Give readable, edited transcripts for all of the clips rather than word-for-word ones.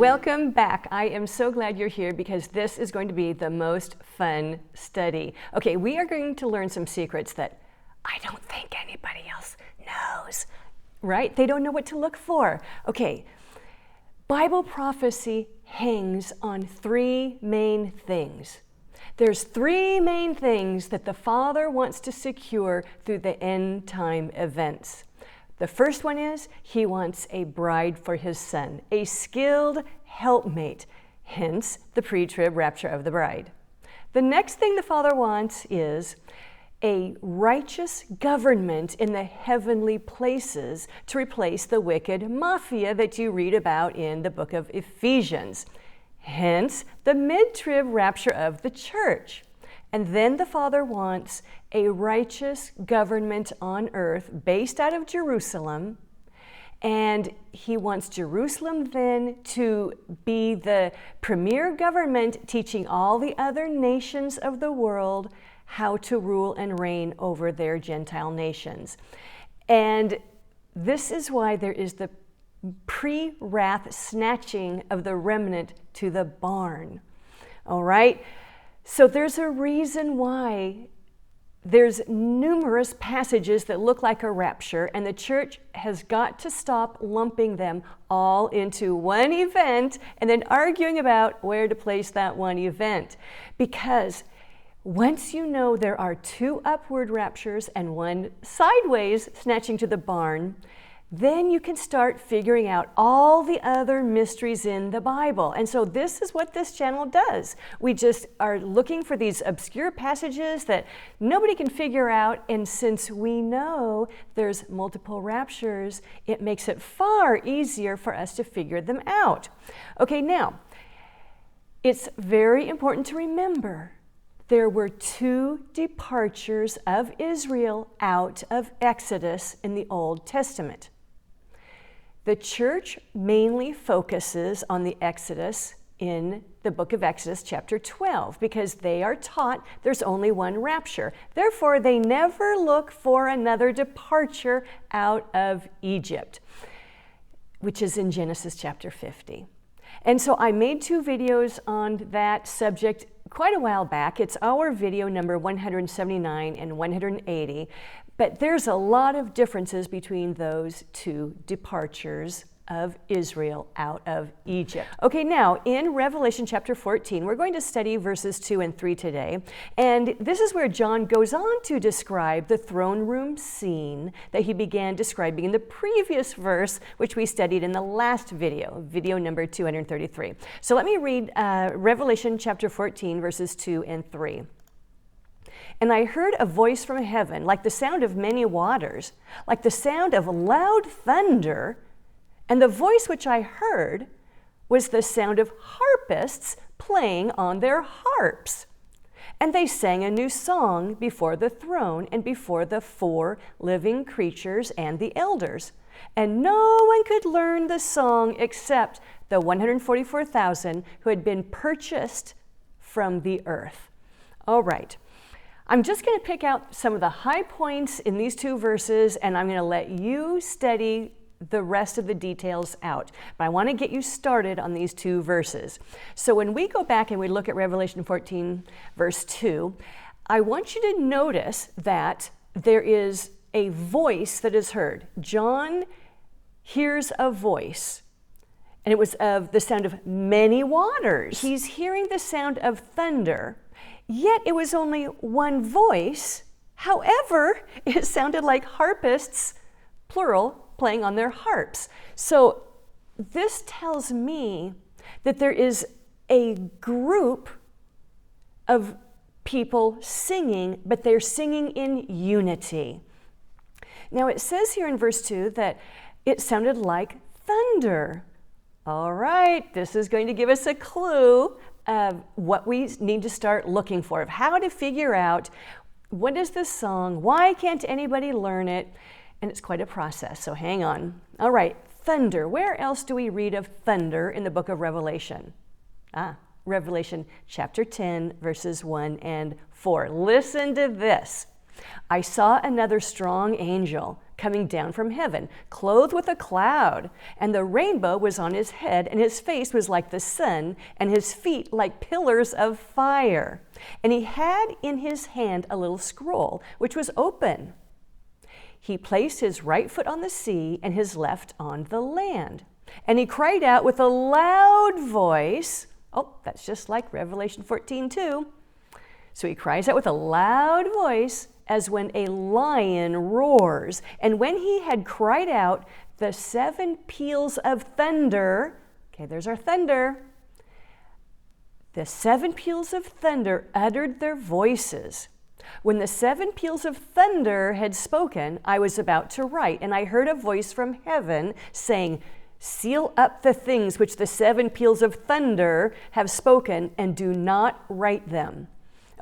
Welcome back. I am so glad you're here because this is going to be the most fun study. Okay, we are going to learn some secrets that I don't think anybody else knows, right? They don't know what to look for. Okay, Bible prophecy hangs on three main things. There's three main things that the Father wants to secure through the end time events. The first one is he wants a bride for his son, a skilled helpmate, hence the pre-trib rapture of the bride. The next thing the Father wants is a righteous government in the heavenly places to replace the wicked mafia that you read about in the book of Ephesians. Hence the mid-trib rapture of the church. And then the Father wants a righteous government on earth based out of Jerusalem. And he wants Jerusalem then to be the premier government teaching all the other nations of the world how to rule and reign over their Gentile nations. And this is why there is the pre-wrath snatching of the remnant to the barn. All right? So there's a reason why there's numerous passages that look like a rapture, and the church has got to stop lumping them all into one event and then arguing about where to place that one event. Because once you know there are two upward raptures and one sideways snatching to the barn, then you can start figuring out all the other mysteries in the Bible. And so this is what this channel does. We just are looking for these obscure passages that nobody can figure out. And since we know there's multiple raptures, it makes it far easier for us to figure them out. Okay, now, it's very important to remember there were two departures of Israel out of Exodus in the Old Testament. The church mainly focuses on the Exodus in the book of Exodus chapter 12 because they are taught there's only one rapture. Therefore, they never look for another departure out of Egypt, which is in Genesis chapter 50. And so I made two videos on that subject quite a while back. It's our video number 179 and 180. But there's a lot of differences between those two departures of Israel out of Egypt. Okay, now in Revelation chapter 14, we're going to study verses 2 and 3 today. And this is where John goes on to describe the throne room scene that he began describing in the previous verse, which we studied in the last video, video number 233. So let me read Revelation chapter 14, verses 2 and 3. And I heard a voice from heaven, like the sound of many waters, like the sound of loud thunder. And the voice which I heard was the sound of harpists playing on their harps. And they sang a new song before the throne and before the four living creatures and the elders. And no one could learn the song except the 144,000 who had been purchased from the earth. All right. I'm just going to pick out some of the high points in these two verses, and I'm going to let you study the rest of the details out. But I want to get you started on these two verses. So when we go back and we look at Revelation 14, verse 2, I want you to notice that there is a voice that is heard. John hears a voice, and it was of the sound of many waters. He's hearing the sound of thunder. Yet it was only one voice. However, it sounded like harpists, plural, playing on their harps. So this tells me that there is a group of people singing, but they're singing in unity. Now it says here in verse 2 that it sounded like thunder. All right, this is going to give us a clue of what we need to start looking for, of how to figure out what is this song, why can't anybody learn it, and it's quite a process, so hang on. All right, thunder. Where else do we read of thunder in the book of Revelation? Revelation chapter 10, verses 1 and 4. Listen to this. I saw another strong angel coming down from heaven, clothed with a cloud, and the rainbow was on his head, and his face was like the sun, and his feet like pillars of fire. And he had in his hand a little scroll, which was open. He placed his right foot on the sea and his left on the land. And he cried out with a loud voice. Oh, that's just like Revelation 14:2. So he cries out with a loud voice as when a lion roars. And when he had cried out, the 7 peals of thunder, okay, there's our thunder. The 7 peals of thunder uttered their voices. When the 7 peals of thunder had spoken, I was about to write, and I heard a voice from heaven saying, seal up the things which the 7 peals of thunder have spoken, and do not write them.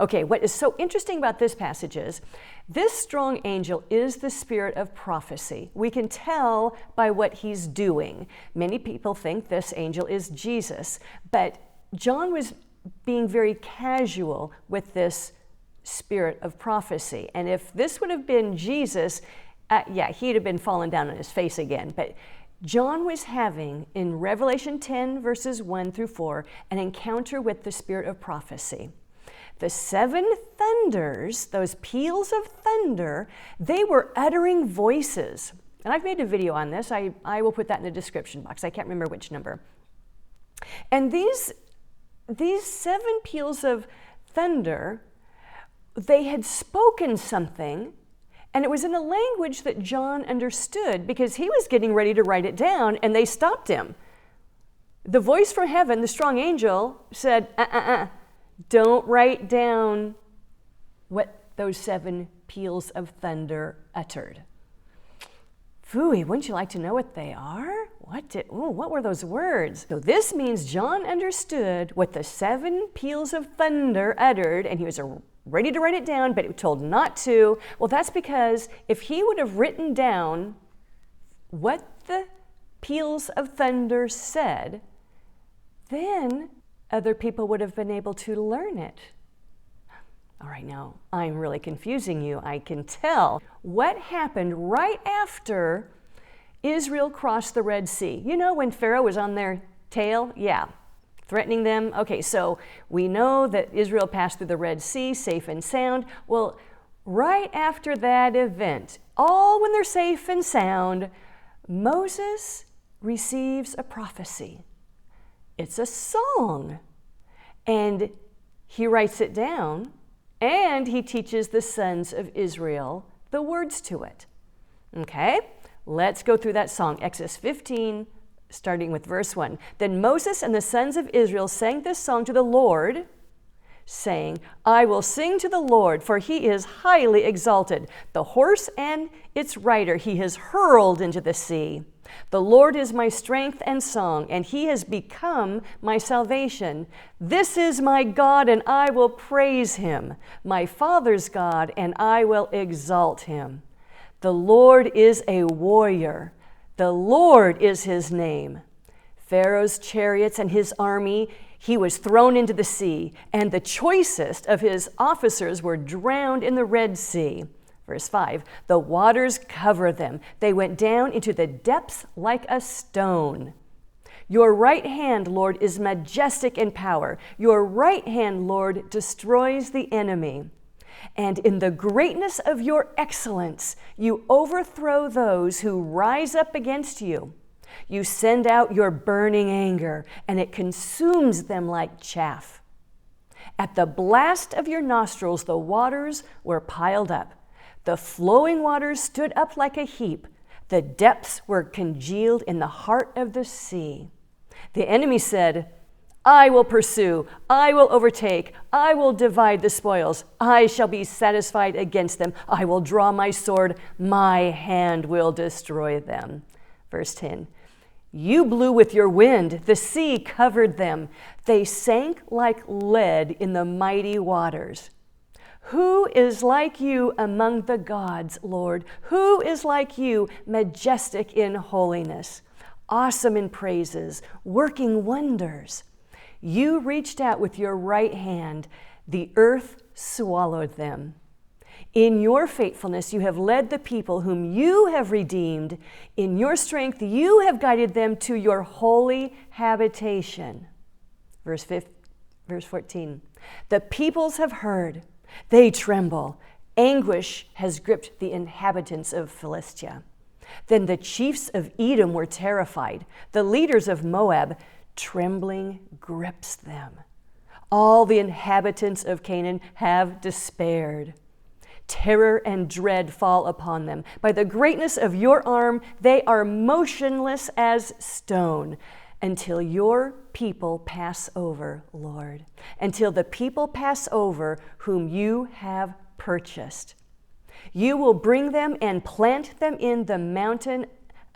Okay, what is so interesting about this passage is, this strong angel is the spirit of prophecy. We can tell by what he's doing. Many people think this angel is Jesus, but John was being very casual with this spirit of prophecy. And if this would have been Jesus, he'd have been falling down on his face again. But John was having, in Revelation 10, verses 1 through 4, an encounter with the spirit of prophecy. The 7 thunders, those peals of thunder, they were uttering voices. And I've made a video on this. I will put that in the description box. I can't remember which number. And these 7 peals of thunder, they had spoken something, and it was in a language that John understood because he was getting ready to write it down, and they stopped him. The voice from heaven, the strong angel, said, don't write down what those 7 peals of thunder uttered. Phooey, wouldn't you like to know what they are? What were those words? So this means John understood what the 7 peals of thunder uttered, and he was ready to write it down, but he was told not to. Well, that's because if he would have written down what the peals of thunder said, then other people would have been able to learn it. All right, now I'm really confusing you, I can tell. What happened right after Israel crossed the Red Sea? You know, when Pharaoh was on their tail? Yeah, threatening them. Okay, so we know that Israel passed through the Red Sea safe and sound. Well, right after that event, all when they're safe and sound, Moses receives a prophecy. It's a song, and he writes it down, and he teaches the sons of Israel the words to it. Okay, let's go through that song. Exodus 15, starting with verse 1. Then Moses and the sons of Israel sang this song to the Lord, saying, I will sing to the Lord, for he is highly exalted. The horse and its rider he has hurled into the sea. The Lord is my strength and song, and he has become my salvation. This is my God, and I will praise him, my father's God, and I will exalt him. The Lord is a warrior. The Lord is his name. Pharaoh's chariots and his army, he was thrown into the sea, and the choicest of his officers were drowned in the Red Sea. Verse 5, the waters cover them. They went down into the depths like a stone. Your right hand, Lord, is majestic in power. Your right hand, Lord, destroys the enemy. And in the greatness of your excellence, you overthrow those who rise up against you. You send out your burning anger, and it consumes them like chaff. At the blast of your nostrils, the waters were piled up. The flowing waters stood up like a heap. The depths were congealed in the heart of the sea. The enemy said, I will pursue, I will overtake, I will divide the spoils. I shall be satisfied against them. I will draw my sword, my hand will destroy them. Verse 10, you blew with your wind, the sea covered them. They sank like lead in the mighty waters. Who is like you among the gods, Lord? Who is like you, majestic in holiness, awesome in praises, working wonders? You reached out with your right hand. The earth swallowed them. In your faithfulness, you have led the people whom you have redeemed. In your strength, you have guided them to your holy habitation. Verse 14. The peoples have heard. They tremble. Anguish has gripped the inhabitants of Philistia. Then the chiefs of Edom were terrified. The leaders of Moab, trembling grips them. All the inhabitants of Canaan have despaired. Terror and dread fall upon them. By the greatness of your arm, they are motionless as stone until your people pass over, Lord, until the people pass over whom you have purchased. You will bring them and plant them in the mountain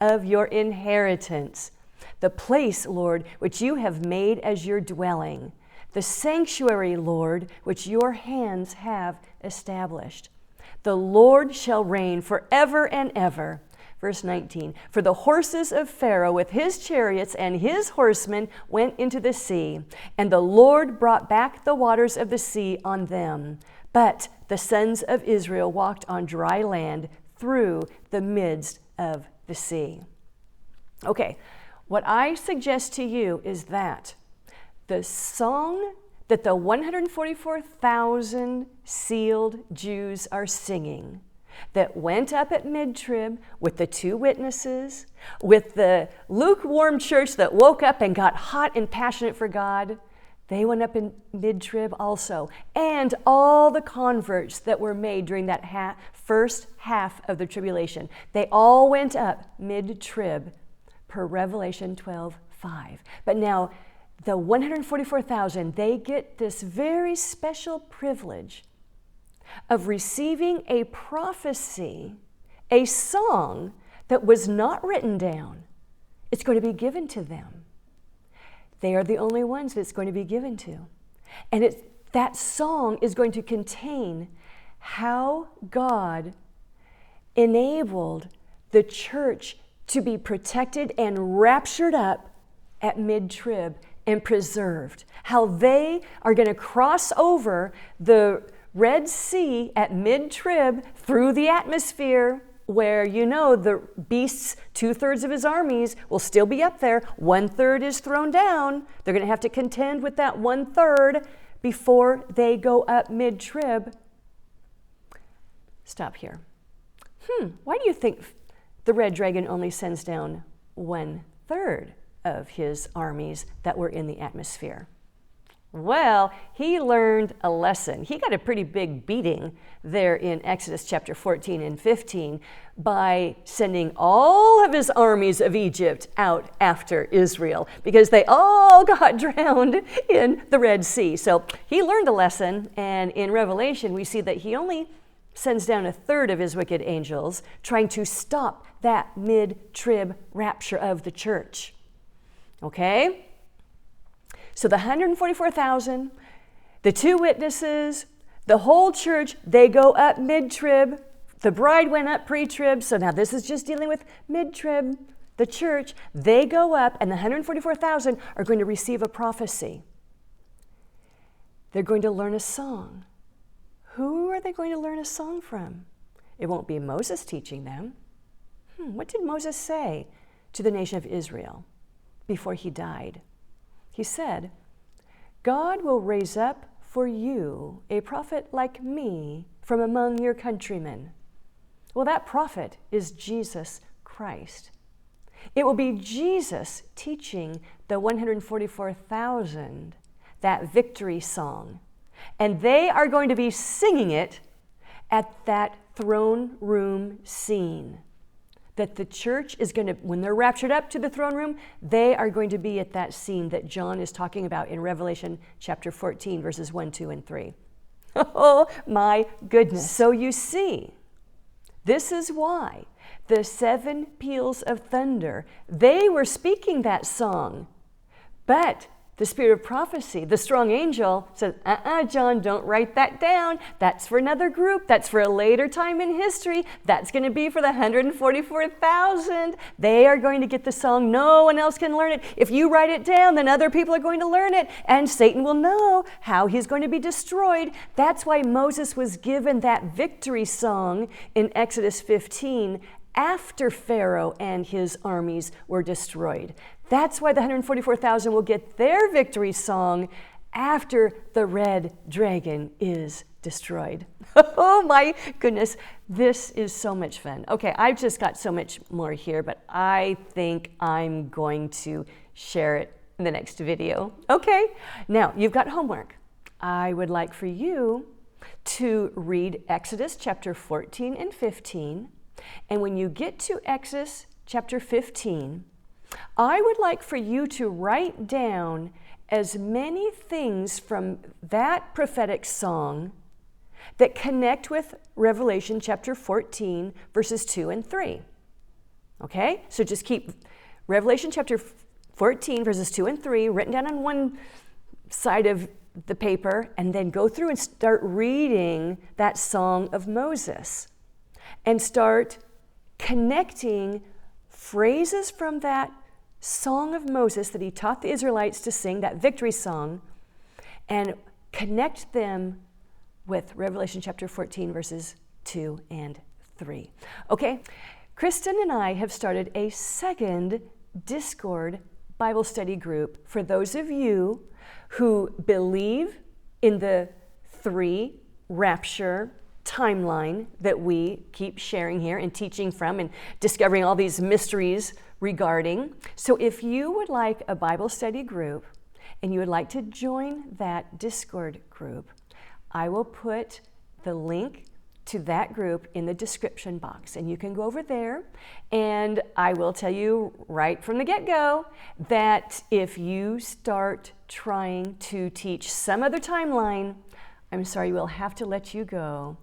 of your inheritance, the place, Lord, which you have made as your dwelling, the sanctuary, Lord, which your hands have established. The Lord shall reign forever and ever. Verse 19, for the horses of Pharaoh with his chariots and his horsemen went into the sea, and the Lord brought back the waters of the sea on them. But the sons of Israel walked on dry land through the midst of the sea. Okay, what I suggest to you is that the song that the 144,000 sealed Jews are singing, that went up at mid-trib with the two witnesses, with the lukewarm church that woke up and got hot and passionate for God, they went up in mid-trib also. And all the converts that were made during that first half of the tribulation, they all went up mid-trib per Revelation 12:5. But now, the 144,000, they get this very special privilege of receiving a prophecy, a song that was not written down. It's going to be given to them. They are the only ones that it's going to be given to. And that song is going to contain how God enabled the church to be protected and raptured up at mid-trib and preserved. How they are going to cross over the Red Sea at mid-trib through the atmosphere, where the beast's 2/3 of his armies will still be up there. 1/3 is thrown down. They're going to have to contend with that 1/3 before they go up mid-trib. Stop here. Why do you think the red dragon only sends down 1/3 of his armies that were in the atmosphere? Well, he learned a lesson. He got a pretty big beating there in Exodus chapter 14 and 15 by sending all of his armies of Egypt out after Israel, because they all got drowned in the Red Sea. So he learned a lesson, and in Revelation we see that he only sends down 1/3 of his wicked angels, trying to stop that mid-trib rapture of the church. Okay? So the 144,000, the two witnesses, the whole church, they go up mid-trib. The bride went up pre-trib. So now this is just dealing with mid-trib. The church, they go up, and the 144,000 are going to receive a prophecy. They're going to learn a song. Who are they going to learn a song from? It won't be Moses teaching them. What did Moses say to the nation of Israel before he died? He said, God will raise up for you a prophet like me from among your countrymen. Well, that prophet is Jesus Christ. It will be Jesus teaching the 144,000 that victory song. And they are going to be singing it at that throne room scene. That the church is going to, when they're raptured up to the throne room, they are going to be at that scene that John is talking about in Revelation chapter 14, verses 1, 2, and 3. Oh, my goodness. So you see, this is why the 7 peals of thunder, they were speaking that song, but the spirit of prophecy, the strong angel, says, John, don't write that down. That's for another group. That's for a later time in history. That's going to be for the 144,000. They are going to get the song. No one else can learn it. If you write it down, then other people are going to learn it, and Satan will know how he's going to be destroyed. That's why Moses was given that victory song in Exodus 15 after Pharaoh and his armies were destroyed. That's why the 144,000 will get their victory song after the red dragon is destroyed. Oh my goodness, this is so much fun. Okay, I've just got so much more here, but I think I'm going to share it in the next video. Okay, now you've got homework. I would like for you to read Exodus chapter 14 and 15. And when you get to Exodus chapter 15, I would like for you to write down as many things from that prophetic song that connect with Revelation chapter 14, verses 2 and 3. Okay? So just keep Revelation chapter 14, verses 2 and 3 written down on one side of the paper, and then go through and start reading that Song of Moses and start connecting phrases from that Song of Moses that he taught the Israelites to sing, that victory song, and connect them with Revelation chapter 14, verses 2 and 3. Okay, Kristen and I have started a second Discord Bible study group for those of you who believe in the 3 rapture timeline that we keep sharing here and teaching from and discovering all these mysteries regarding. So if you would like a Bible study group and you would like to join that Discord group, I will put the link to that group in the description box, and you can go over there, and I will tell you right from the get-go that if you start trying to teach some other timeline, I'm sorry, we'll have to let you go.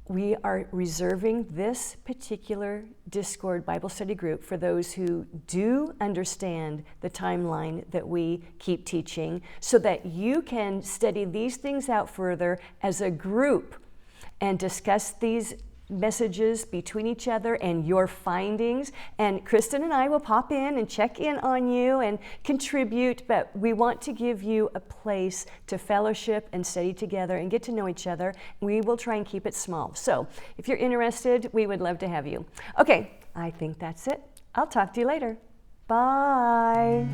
We are reserving this particular Discord Bible study group for those who do understand the timeline that we keep teaching, so that you can study these things out further as a group and discuss these messages between each other and your findings. And Kristen and I will pop in and check in on you and contribute, but we want to give you a place to fellowship and study together and get to know each other. We will try and keep it small. So if you're interested, we would love to have you. Okay, I think that's it. I'll talk to you later. Bye.